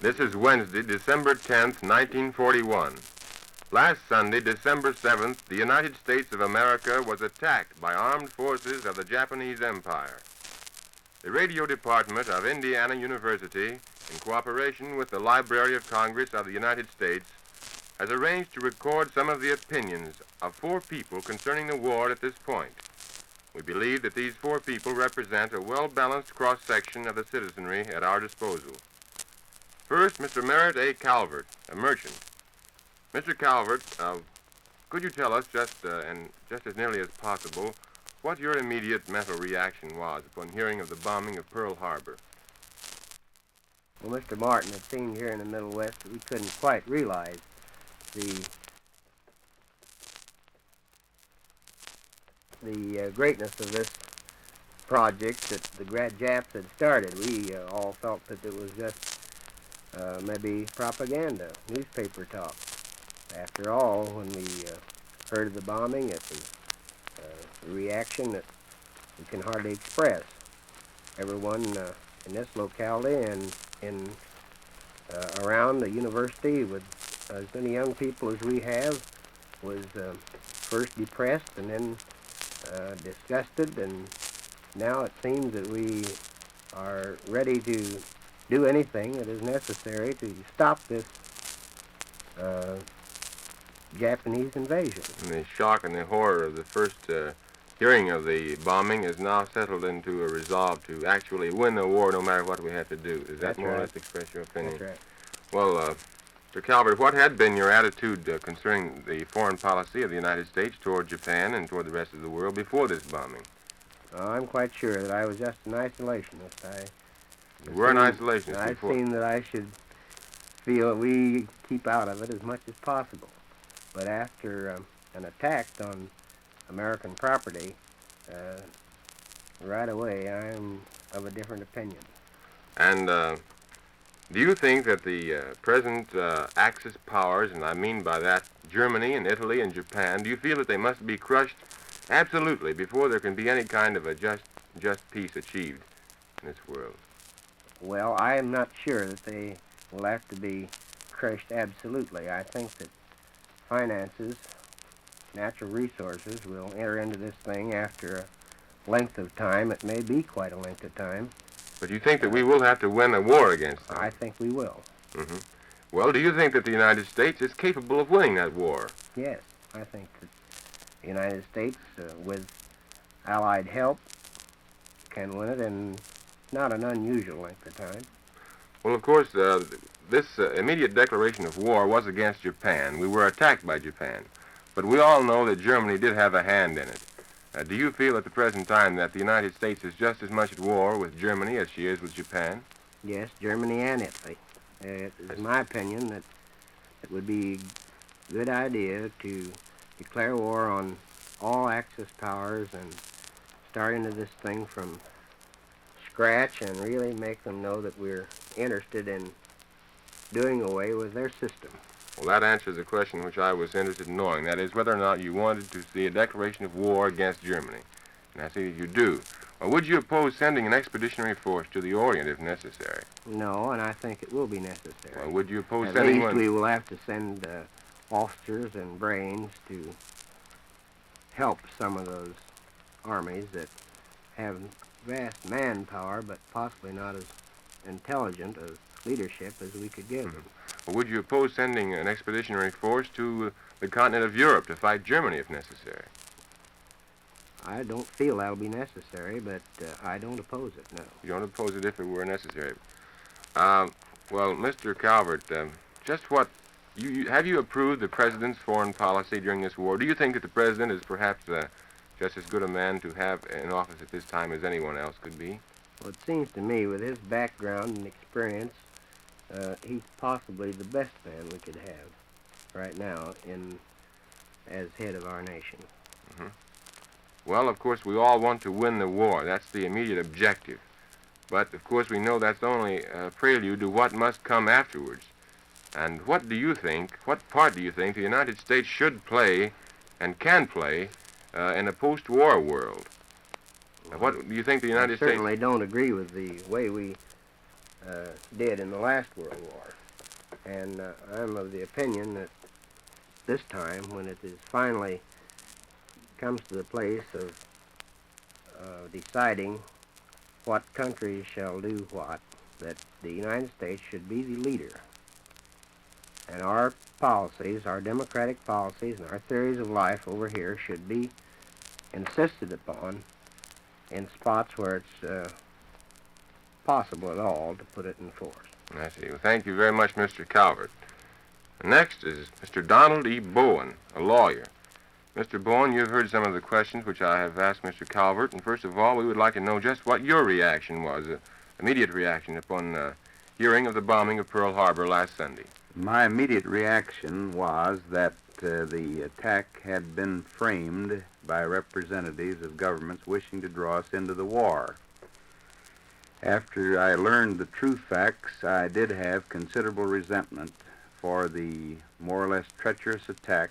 This is Wednesday, December 10th, 1941. Last Sunday, December 7th, the United States of America was attacked by armed forces of the Japanese Empire. The radio department of Indiana University, in cooperation with the Library of Congress of the United States, has arranged to record some of the opinions of 4 people concerning the war at this point. We believe that these 4 people represent a well-balanced cross-section of the citizenry at our disposal. First, Mr. Merritt A. Calvert, a merchant. Mr. Calvert, could you tell us, just as nearly as possible, what your immediate mental reaction was upon hearing of the bombing of Pearl Harbor? Well, Mr. Martin had seen here in the Middle West that we couldn't quite realize the greatness of this project that the Japs had started. We all felt that it was just maybe propaganda, newspaper talk. After all, when we heard of the bombing, it was a reaction that we can hardly express. Everyone in this locality and in around the university with as many young people as we have was first depressed and then disgusted, and now it seems that we are ready to do anything that is necessary to stop this Japanese invasion. And the shock and the horror of the first hearing of the bombing has now settled into a resolve to actually win the war no matter what we have to do. Does that more or less express your opinion? That's right. Well, Mr. Calvert, what had been your attitude concerning the foreign policy of the United States toward Japan and toward the rest of the world before this bombing? I'm quite sure that I was just an isolationist. You were an isolationist before. I've seen that I should feel that we keep out of it as much as possible. But after an attack on American property, right away I'm of a different opinion. And do you think that the present Axis powers, and I mean by that Germany and Italy and Japan, do you feel that they must be crushed absolutely before there can be any kind of a just peace achieved in this world? Well, I am not sure that they will have to be crushed absolutely. I think that finances, natural resources will enter into this thing after a length of time. It may be quite a length of time. But you think that we will have to win a war against them? I think we will. Mm-hmm. Well, do you think that the United States is capable of winning that war? Yes, I think that the United States, with Allied help, can win it in not an unusual length of time. Well, of course, this immediate declaration of war was against Japan. We were attacked by Japan. But we all know that Germany did have a hand in it. Do you feel at the present time that the United States is just as much at war with Germany as she is with Japan? Yes, Germany and Italy. It is my opinion that it would be a good idea to declare war on all Axis powers and start into this thing from scratch and really make them know that we're interested in doing away with their system. Well, that answers the question which I was interested in knowing. That is, whether or not you wanted to see a declaration of war against Germany. And I see that you do. Well, would you oppose sending an expeditionary force to the Orient if necessary? No, and I think it will be necessary. Well, would you oppose At sending least one? we will have to send officers and brains to help some of those armies that have vast manpower, but possibly not as intelligent a leadership as we could give them. Well, would you oppose sending an expeditionary force to the continent of Europe to fight Germany if necessary? I don't feel that'll be necessary, but I don't oppose it, no. You don't oppose it if it were necessary. Well, Mr. Calvert, just what have you approved the president's foreign policy during this war? Do you think that the president is perhaps just as good a man to have in office at this time as anyone else could be? Well, it seems to me, with his background and experience, he's possibly the best man we could have right now as head of our nation. Mm-hmm. Well, of course, we all want to win the war. That's the immediate objective. But, of course, we know that's only a prelude to what must come afterwards. And what part do you think the United States should play and can play in a post-war world? What do you think the United States... I certainly don't agree with the way we did in the last World War. And I'm of the opinion that this time, when it is finally comes to the place of deciding what countries shall do what, that the United States should be the leader. And our policies, our democratic policies, and our theories of life over here should be insisted upon in spots where it's possible at all to put it in force. I see. Well, thank you very much, Mr. Calvert. Next is Mr. Donald E. Bowen, a lawyer. Mr. Bowen, you've heard some of the questions which I have asked Mr. Calvert, and first of all, we would like to know just what your reaction was, immediate reaction upon hearing of the bombing of Pearl Harbor last Sunday. My immediate reaction was that the attack had been framed by representatives of governments wishing to draw us into the war. After I learned the true facts, I did have considerable resentment for the more or less treacherous attack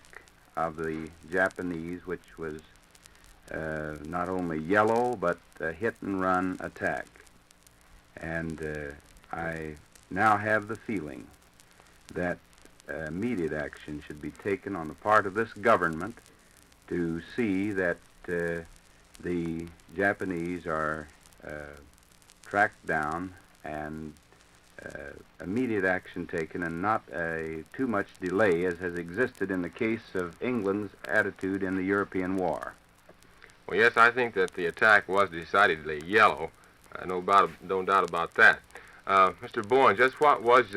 of the Japanese, which was not only yellow, but a hit-and-run attack. And I now have the feeling that immediate action should be taken on the part of this government to see that the Japanese are tracked down and immediate action taken, and not too much delay as has existed in the case of England's attitude in the European War. Well, yes, I think that the attack was decidedly yellow. No doubt about that. Mr. Bowen, just what was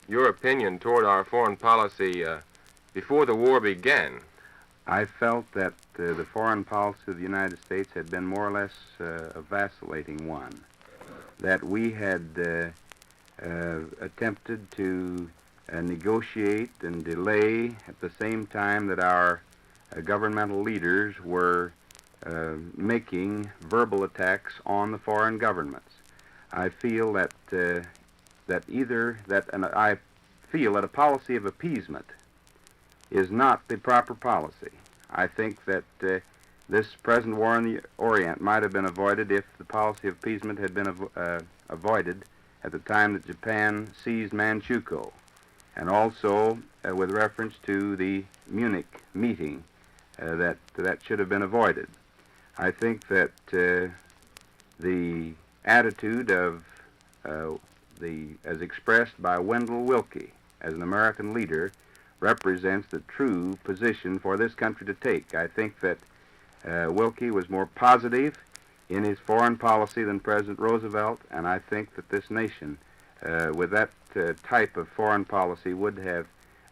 your opinion toward our foreign policy before the war began? I felt that the foreign policy of the United States had been more or less a vacillating one, that we had attempted to negotiate and delay at the same time that our governmental leaders were making verbal attacks on the foreign governments. I feel that I feel that a policy of appeasement is not the proper policy. I think that this present war in the Orient might have been avoided if the policy of appeasement had been avoided at the time that Japan seized Manchukuo, and also with reference to the Munich meeting, that should have been avoided. I think that the attitude of as expressed by Wendell Willkie as an American leader represents the true position for this country to take. I think that Willkie was more positive in his foreign policy than President Roosevelt, and I think that this nation, with that type of foreign policy, would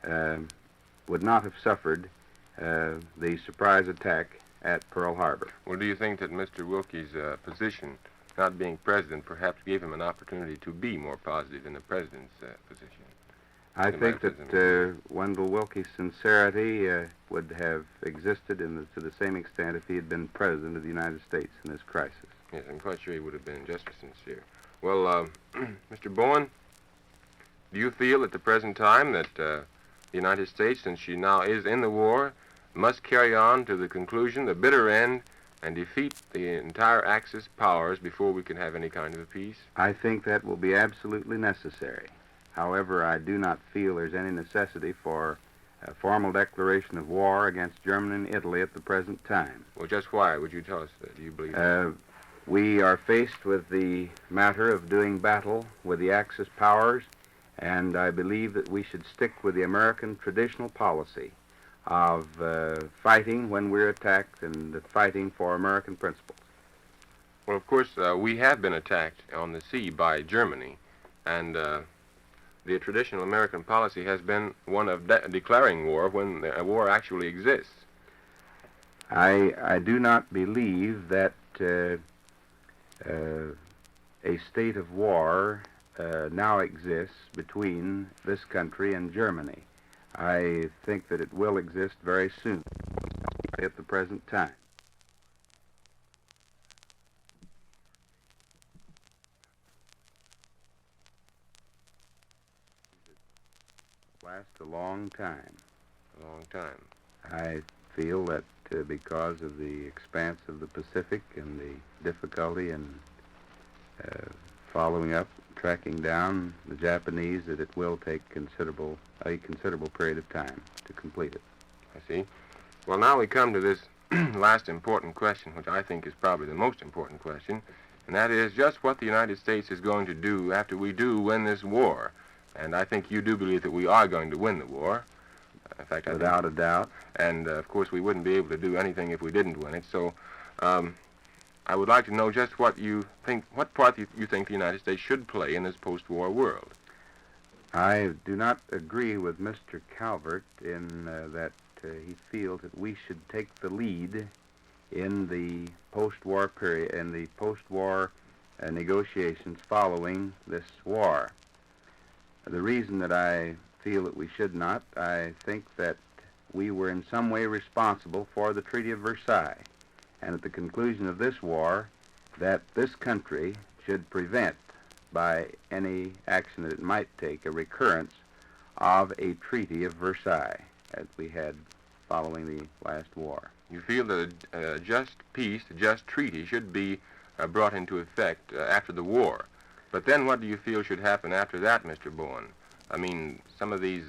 not have suffered the surprise attack at Pearl Harbor. Well, do you think that Mr. Willkie's position, not being president, perhaps gave him an opportunity to be more positive in the president's position? I think that Wendell Willkie's sincerity would have existed to the same extent if he had been president of the United States in this crisis. Yes, I'm quite sure he would have been just as sincere. Well, Mr. Bowen, do you feel at the present time that the United States, since she now is in the war, must carry on to the conclusion, the bitter end, and defeat the entire Axis powers before we can have any kind of a peace? I think that will be absolutely necessary. However, I do not feel there's any necessity for a formal declaration of war against Germany and Italy at the present time. Well, just why would you tell us that? Do you believe we are faced with the matter of doing battle with the Axis powers, and I believe that we should stick with the American traditional policy of fighting when we're attacked and fighting for American principles. Well, of course, we have been attacked on the sea by Germany, and the traditional American policy has been one of declaring war when a war actually exists. I do not believe that a state of war now exists between this country and Germany. I think that it will exist very soon at the present time. Last a long time. A long time. I feel that because of the expanse of the Pacific and the difficulty in following up, tracking down the Japanese, that it will take a considerable period of time to complete it. I see. Well, now we come to this last important question, which I think is probably the most important question, and that is just what the United States is going to do after we do win this war. And I think you do believe that we are going to win the war. In fact, Without a doubt. And, of course, we wouldn't be able to do anything if we didn't win it. So I would like to know just what part you think the United States should play in this post-war world. I do not agree with Mr. Calvert in that he feels that we should take the lead in the post-war period, in the post-war negotiations following this war. The reason that I feel that we should not, I think that we were in some way responsible for the Treaty of Versailles, and at the conclusion of this war, that this country should prevent, by any action that it might take, a recurrence of a Treaty of Versailles, as we had following the last war. You feel that a just peace, a just treaty should be brought into effect after the war. But then what do you feel should happen after that, Mr. Bowen? I mean, some of these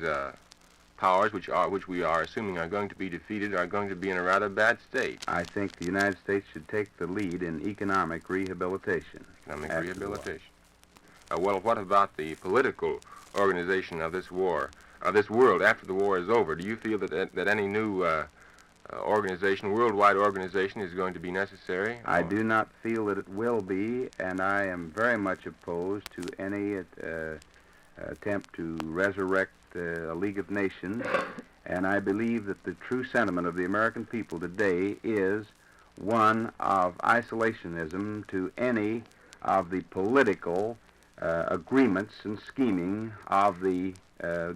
powers which we are assuming are going to be defeated are going to be in a rather bad state. I think the United States should take the lead in economic rehabilitation. Economic rehabilitation. Well, what about the political organization of this war, this world after the war is over? Do you feel that any new organization, worldwide organization, is going to be necessary? I do not feel that it will be, and I am very much opposed to any attempt to resurrect a League of Nations, and I believe that the true sentiment of the American people today is one of isolationism to any of the political agreements and scheming of the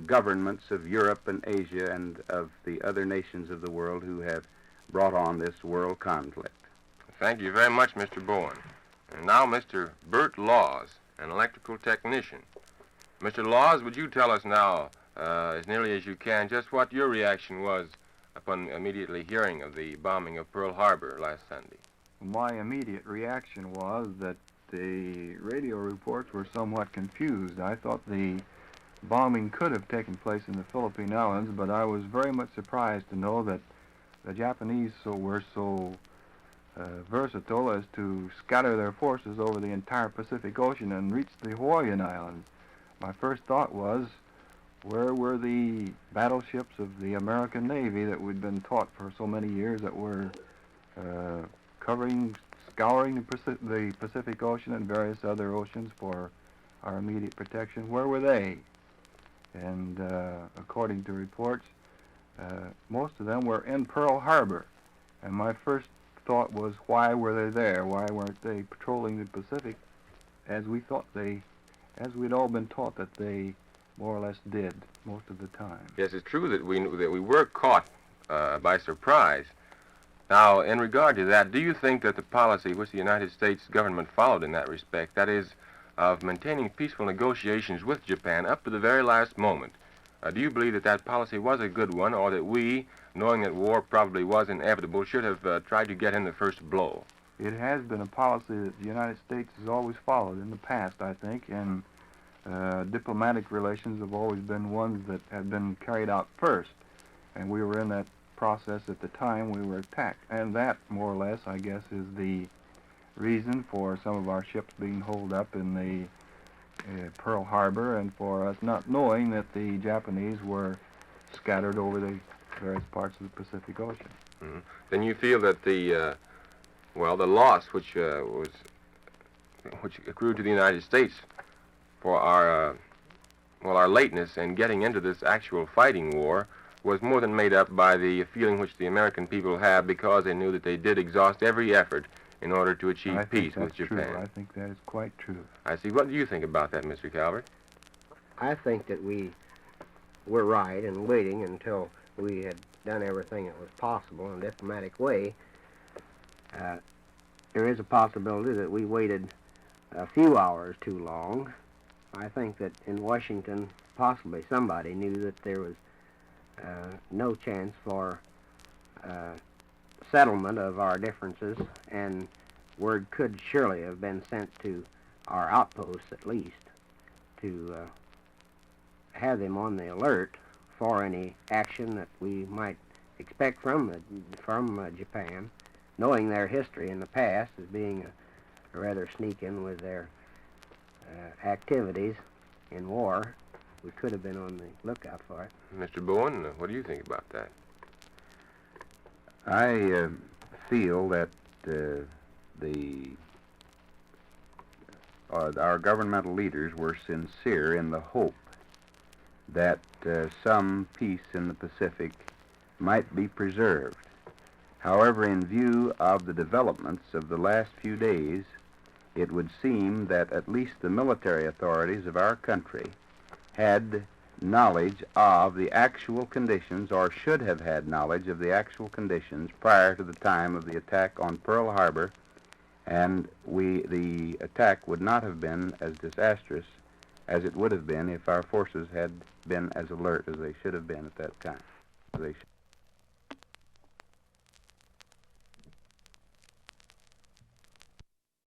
governments of Europe and Asia and of the other nations of the world who have brought on this world conflict. Thank you very much, Mr. Bowen. And now Mr. Bert Laws, an electrical technician. Mr. Laws, would you tell us now, as nearly as you can, just what your reaction was upon immediately hearing of the bombing of Pearl Harbor last Sunday? My immediate reaction was that the radio reports were somewhat confused. I thought the bombing could have taken place in the Philippine Islands, but I was very much surprised to know that the Japanese were so versatile as to scatter their forces over the entire Pacific Ocean and reach the Hawaiian Islands. My first thought was, where were the battleships of the American Navy that we'd been taught for so many years that were scouring the Pacific Ocean and various other oceans for our immediate protection? Where were they? And according to reports, most of them were in Pearl Harbor. And my first thought was, why were they there? Why weren't they patrolling the Pacific as we'd all been taught that they more or less did most of the time? Yes, it's true that we were caught by surprise. Now, in regard to that, do you think that the policy which the United States government followed in that respect, that is, of maintaining peaceful negotiations with Japan up to the very last moment, do you believe that that policy was a good one, or that we, knowing that war probably was inevitable, should have tried to get in the first blow? It has been a policy that the United States has always followed in the past, I think, and diplomatic relations have always been ones that have been carried out first. And we were in that process at the time we were attacked. And that, more or less, I guess, is the reason for some of our ships being holed up in the Pearl Harbor, and for us not knowing that the Japanese were scattered over the various parts of the Pacific Ocean. Mm-hmm. Then you feel that the loss which accrued to the United States for our lateness in getting into this actual fighting war was more than made up by the feeling which the American people have, because they knew that they did exhaust every effort in order to achieve peace with Japan. True. I think that is quite true. I see. What do you think about that, Mr. Calvert? I think that we were right in waiting until we had done everything that was possible in a diplomatic way. There is a possibility that we waited a few hours too long. I think that in Washington, possibly somebody knew that there was no chance for settlement of our differences, and word could surely have been sent to our outposts at least, to have them on the alert for any action that we might expect from Japan, knowing their history in the past as being a rather sneaking with their activities in war. We could have been on the lookout for it. Mr. Bowen, what do you think about that? I feel that our governmental leaders were sincere in the hope that some peace in the Pacific might be preserved. However, in view of the developments of the last few days, it would seem that at least the military authorities of our country had knowledge of the actual conditions, or should have had knowledge of the actual conditions prior to the time of the attack on Pearl Harbor, and the attack would not have been as disastrous as it would have been if our forces had been as alert as they should have been at that time.